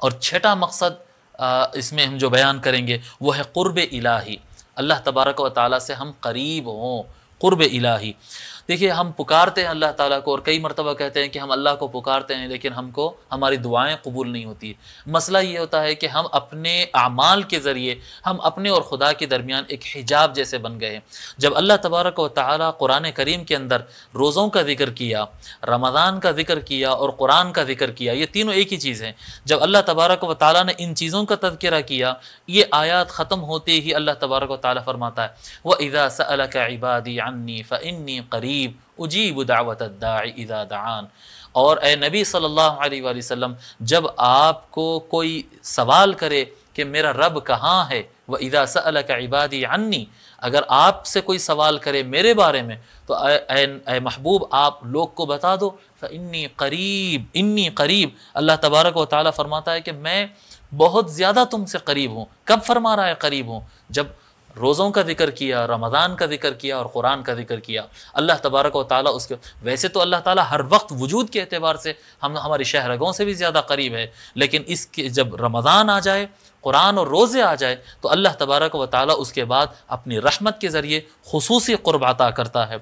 اور چھٹا مقصد اس میں ہم جو بیان کریں گے وہ ہے قرب الہی، اللہ تبارک و تعالیٰ سے ہم قریب ہوں، قرب الہی۔ دیکھیے ہم پکارتے ہیں اللہ تعالیٰ کو، اور کئی مرتبہ کہتے ہیں کہ ہم اللہ کو پکارتے ہیں لیکن ہماری دعائیں قبول نہیں ہوتی۔ مسئلہ یہ ہوتا ہے کہ ہم اپنے اعمال کے ذریعے ہم اپنے اور خدا کے درمیان ایک حجاب جیسے بن گئے ہیں۔ جب اللہ تبارک و تعالیٰ قرآن کریم کے اندر روزوں کا ذکر کیا، رمضان کا ذکر کیا اور قرآن کا ذکر کیا، یہ تینوں ایک ہی چیز ہیں۔ جب اللہ تبارک و تعالیٰ نے ان چیزوں کا تذکرہ کیا، یہ آیات ختم ہوتے ہی اللہ تبارک و تعالیٰ فرماتا ہے وَإِذَا سَأَلَكَ عِبَادِي عَنِّي فَإِنِّي قَرِيبٌ اجیب دعوت الداعی اذا دعان۔ اور اے نبی صلی اللہ علیہ وآلہ وسلم، جب آپ کو کوئی سوال کرے کہ میرا رب کہاں ہے، وَإِذَا سَأَلَكَ عِبَادِي عَنِّي، اگر آپ سے کوئی سوال کرے میرے بارے میں تو اے محبوب آپ لوگ کو بتا دو فَإِنِّي قریب، انی قریب۔ اللہ تبارک و تعالیٰ فرماتا ہے کہ میں بہت زیادہ تم سے قریب ہوں۔ کب فرما رہا ہے قریب ہوں؟ جب روزوں کا ذکر کیا، رمضان کا ذکر کیا اور قرآن کا ذکر کیا، اللہ تبارک و تعالیٰ اس کے ویسے تو اللہ تعالیٰ ہر وقت وجود کے اعتبار سے ہماری شہرگوں سے بھی زیادہ قریب ہے، لیکن اس کے جب رمضان آ جائے، قرآن اور روزے آ جائے تو اللہ تبارک و تعالیٰ اس کے بعد اپنی رحمت کے ذریعے خصوصی قرب عطا کرتا ہے۔